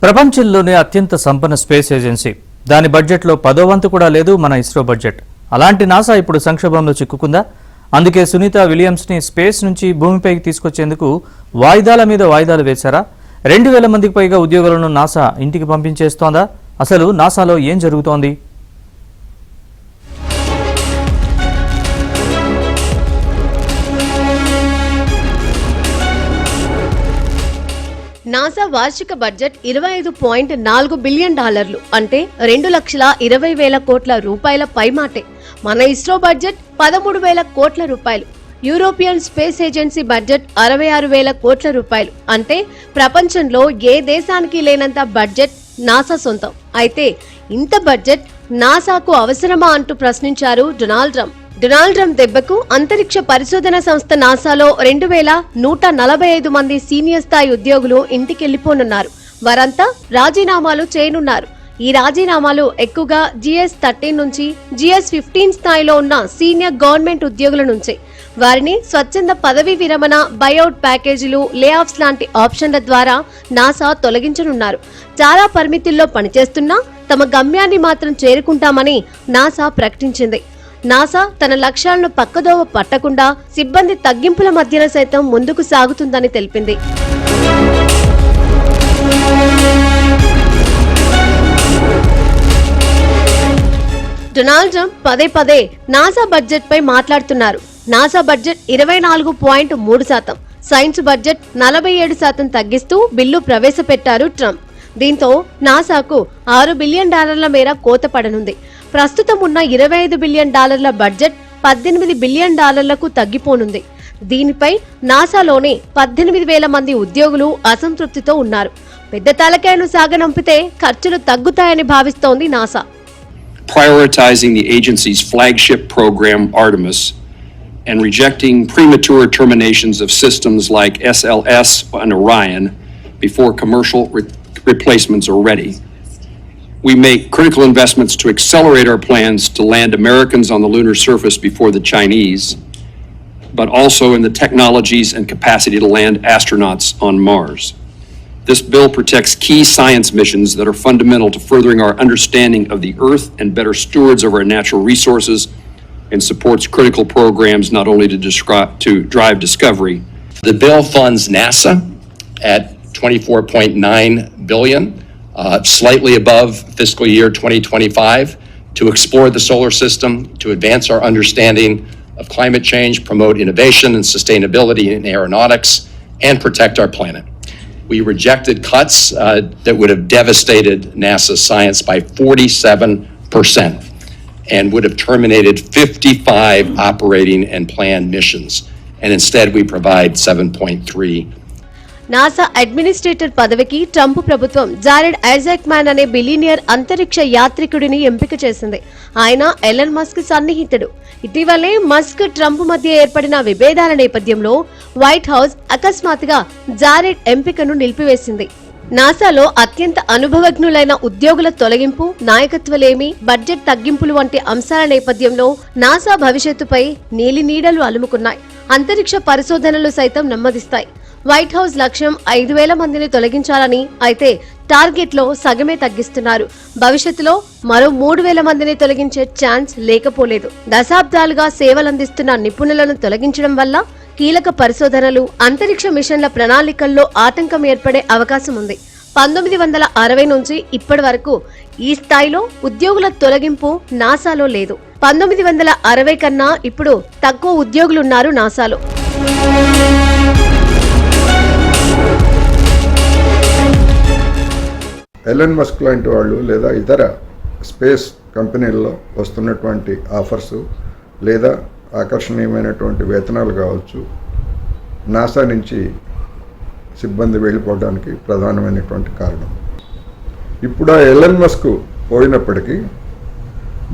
ప్రపంచంలోనే అత్యంత సంపన్న స్పేస్ ఏజెన్సీ దాని బడ్జెట్లో 10వ వంతు కూడా లేదు మన ఇస్రో బడ్జెట్. అలాంటి నాసా ఇప్పుడు సంక్షోభంలో చిక్కుకుందా? అందుకే సునీత విలియమ్స్ని స్పేస్ నుంచి భూమిపైకి తీసుకొచ్చేందుకు వాయిదాల మీద వాయిదాలు వేశారా? 2000 మందికి పైగా ఉద్యోగులను నాసా ఇంటికి పంపించేస్తోందా? అసలు నాసాలో ఏం జరుగుతోంది? నాసా వార్షిక బడ్జెట్ $25.4 బిలియన్ అంటే 2,20,000 కోట్ల రూపాయల పైమాటే. మన ఇస్రో బడ్జెట్ 13,000 కోట్ల రూపాయలు. యూరోపియన్ స్పేస్ ఏజెన్సీ బడ్జెట్ 66,000 కోట్ల రూపాయలు. అంటే ప్రపంచంలో ఏ దేశానికి లేనంత బడ్జెట్ నాసా సొంతం. అయితే ఇంత బడ్జెట్ నాసాకు అవసరమా అంటూ ప్రశ్నించారు డొనాల్డ్ ట్రంప్. డొనాల్డ్ ట్రంప్ దెబ్బకు అంతరిక్ష పరిశోధన సంస్థ నాసాలో 2,145 మంది సీనియర్ స్థాయి ఉద్యోగులు ఇంటికెళ్లిపోనున్నారు. వారంతా రాజీనామాలు చేయనున్నారు. ఈ రాజీనామాలు ఎక్కువగా GS-13 నుంచి GS-15 స్థాయిలో ఉన్న సీనియర్ గవర్నమెంట్ ఉద్యోగుల నుంచే. వారిని స్వచ్ఛంద పదవీ విరమణ, బైఅవుట్ ప్యాకేజీలు, లేఆఫ్స్ లాంటి ఆప్షన్ల ద్వారా నాసా తొలగించనున్నారు. చాలా పరిమితుల్లో పనిచేస్తున్నా తమ గమ్యాన్ని మాత్రం చేరుకుంటామని నాసా ప్రకటించింది. నాసా తన లక్ష్యాలను పక్కదోవ పట్టకుండా సిబ్బంది తగ్గింపుల మధ్యన సైతం ముందుకు సాగుతుందని తెలిపింది. డొనాల్డ్ ట్రంప్ పదే నాసా బడ్జెట్ పై మాట్లాడుతున్నారు. నాసా బడ్జెట్ 24.3%, సైన్స్ బడ్జెట్ 47% తగ్గిస్తూ బిల్లు ప్రవేశపెట్టారు ట్రంప్. దీంతో నాసాకు $6 బిలియన్ మేర కోత పడనుంది. ప్రస్తుతం ఉన్న $25 బిలియన్ బడ్జెట్ $18 బిలియన్ తగ్గిపోనుంది. దీనిపై నాసాలోని 18,000 మంది ఉద్యోగులు అసంతృప్తితో ఉన్నారు. పెద్ద తలకాయను సాగనంపితే ఖర్చులు తగ్గుతాయని భావిస్తోంది NASA. Prioritizing the agency's flagship program Artemis and rejecting premature terminations of systems like SLS and Orion before commercial replacements are ready. We make critical investments to accelerate our plans to land Americans on the lunar surface before the Chinese, but also in the technologies and capacity to land astronauts on Mars. This bill protects key science missions that are fundamental to furthering our understanding of the Earth and better stewards of our natural resources, and supports critical programs not only to drive discovery. The bill funds NASA at $24.9 billion. Slightly above fiscal year 2025, to explore the solar system, to advance our understanding of climate change, promote innovation and sustainability in aeronautics, and protect our planet. We rejected cuts that would have devastated NASA's science by 47% and would have terminated 55 operating and planned missions. And instead we provide 7.3. NASA administrator పదవికి Trump ప్రభుత్వం Jared ఐజాక్మ్యాన్ అనే billionaire అంతరిక్ష యాత్రికుడిని ఎంపిక చేసింది. ఆయన Elon Musk సన్నిహితుడు. ఇటీవలే Musk Trump మధ్య ఏర్పడిన విభేదాల నేపథ్యంలో వైట్ హౌస్ అకస్మాత్తుగా జారెడ్ ఎంపికను నిలిపివేసింది. నాసాలో అత్యంత అనుభవజ్ఞులైన ఉద్యోగుల తొలగింపు, నాయకత్వలేమి, బడ్జెట్ తగ్గింపులు వంటి అంశాల నేపథ్యంలో నాసా భవిష్యత్తుపై నీలినీడలు అలుముకున్నాయి. అంతరిక్ష పరిశోధనలు సైతం నెమ్మదిస్తాయి. వైట్ హౌస్ లక్ష్యం 5,000 మందిని తొలగించాలని, అయితే టార్గెట్ లో సగమే తగ్గిస్తున్నారు. భవిష్యత్తులో మరో 3,000 మందిని తొలగించే ఛాన్స్ లేకపోలేదు. దశాబ్దాలుగా సేవలందిస్తున్న నిపుణులను తొలగించడం వల్ల కీలక పరిశోధనలు, అంతరిక్ష మిషన్ల ప్రణాళికల్లో ఆటంకం ఏర్పడే అవకాశం ఉంది. 1960 నుంచి ఇప్పటి వరకు ఈ స్థాయిలో ఉద్యోగుల తొలగింపు నాసాలో లేదు. 1960 కన్నా ఇప్పుడు తక్కువ ఉద్యోగులున్నారు నాసాలో. ఎలన్ మస్క్ లాంటి వాళ్ళు లేదా ఇతర స్పేస్ కంపెనీల్లో వస్తున్నటువంటి ఆఫర్సు లేదా ఆకర్షణీయమైనటువంటి వేతనాలు కావచ్చు, నాసా నుంచి సిబ్బంది వెళ్ళిపోవడానికి ప్రధానమైనటువంటి కారణం. ఇప్పుడు ఆ ఎలన్ మస్క్ పోయినప్పటికీ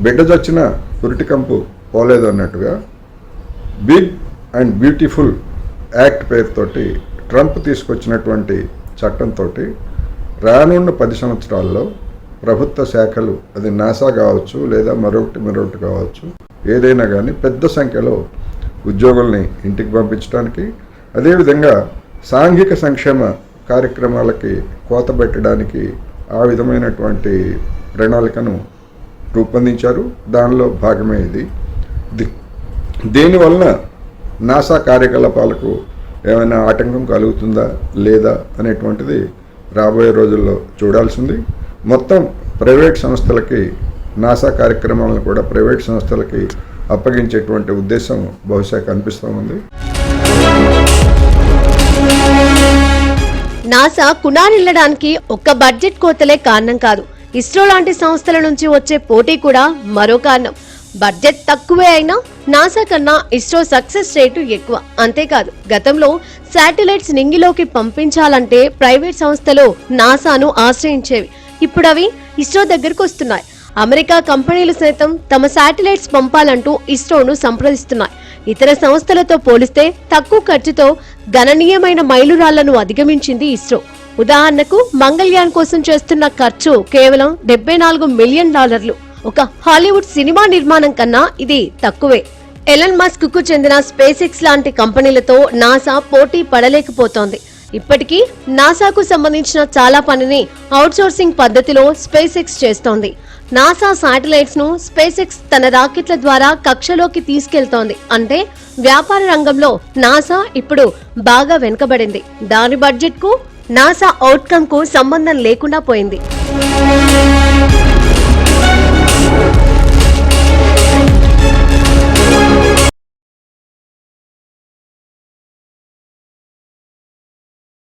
బిడ్డ చచ్చిన పురిటికంపు పోలేదు అన్నట్టుగా బిగ్ అండ్ బ్యూటిఫుల్ యాక్ట్ పేరుతోటి ట్రంప్ తీసుకొచ్చినటువంటి చట్టంతో రానున్న 10 సంవత్సరాల్లో ప్రభుత్వ శాఖలు, అది నాసా కావచ్చు లేదా మరొకటి కావచ్చు, ఏదైనా కానీ పెద్ద సంఖ్యలో ఉద్యోగుల్ని ఇంటికి పంపించడానికి, అదేవిధంగా సాంఘిక సంక్షేమ కార్యక్రమాలకి కోత పెట్టడానికి ఆ విధమైనటువంటి ప్రణాళికను రూపొందించారు. దానిలో భాగమే ఇది. దీనివలన నాసా కార్యకలాపాలకు ఏమైనా ఆటంకం కలుగుతుందా లేదా అనేటువంటిది రాబోయే రోజుల్లో చూడాల్సింది. మొత్తం ప్రైవేట్ సంస్థలకి నాసా కార్యక్రమాలను కూడా ప్రైవేట్ సంస్థలకి అప్పగించేటువంటి ఉద్దేశం బహుశా కనిపిస్తూ ఉంది. నాసా కునారిల్లడానికి ఒక్క బడ్జెట్ కోతలే కారణం కాదు. ఇస్రో లాంటి సంస్థల నుంచి వచ్చే పోటీ కూడా మరో కారణం. బడ్జెట్ తక్కువే అయినా నాసా కన్నా ఇస్రో సక్సెస్ రేటు ఎక్కువ. అంతేకాదు, గతంలో శాటిలైట్స్ నింగిలోకి పంపించాలంటే ప్రైవేట్ సంస్థలు నాసాను ఆశ్రయించేవి. ఇప్పుడు అవి ఇస్రో దగ్గరకు వస్తున్నాయి. అమెరికా కంపెనీలు సైతం తమ శాటిలైట్స్ పంపాలంటూ ఇస్రోను సంప్రదిస్తున్నాయి. ఇతర సంస్థలతో పోలిస్తే తక్కువ ఖర్చుతో గణనీయమైన మైలురాళ్లను అధిగమించింది ఇస్రో. ఉదాహరణకు మంగళయాన్ కోసం చేస్తున్న ఖర్చు కేవలం $74 మిలియన్. ఒక హాలీవుడ్ సినిమా నిర్మాణం కన్నా ఇది తక్కువే. ఎలన్ మస్క్ కు చెందిన స్పేస్ ఎక్స్ లాంటి కంపెనీలతో నాసా పోటీ పడలేకపోతోంది. ఇప్పటికీ నాసాకు సంబంధించిన చాలా పనిని అవుట్సోర్సింగ్ పద్ధతిలో స్పేస్ ఎక్స్ చేస్తోంది. నాసా శాటిలైట్స్ ను స్పేస్ ఎక్స్ తన రాకెట్ల ద్వారా కక్షలోకి తీసుకెళ్తోంది. అంటే వ్యాపార రంగంలో నాసా ఇప్పుడు బాగా వెనుకబడింది. దాని బడ్జెట్ కు నాసా అవుట్కమ్ కు సంబంధం లేకుండా పోయింది.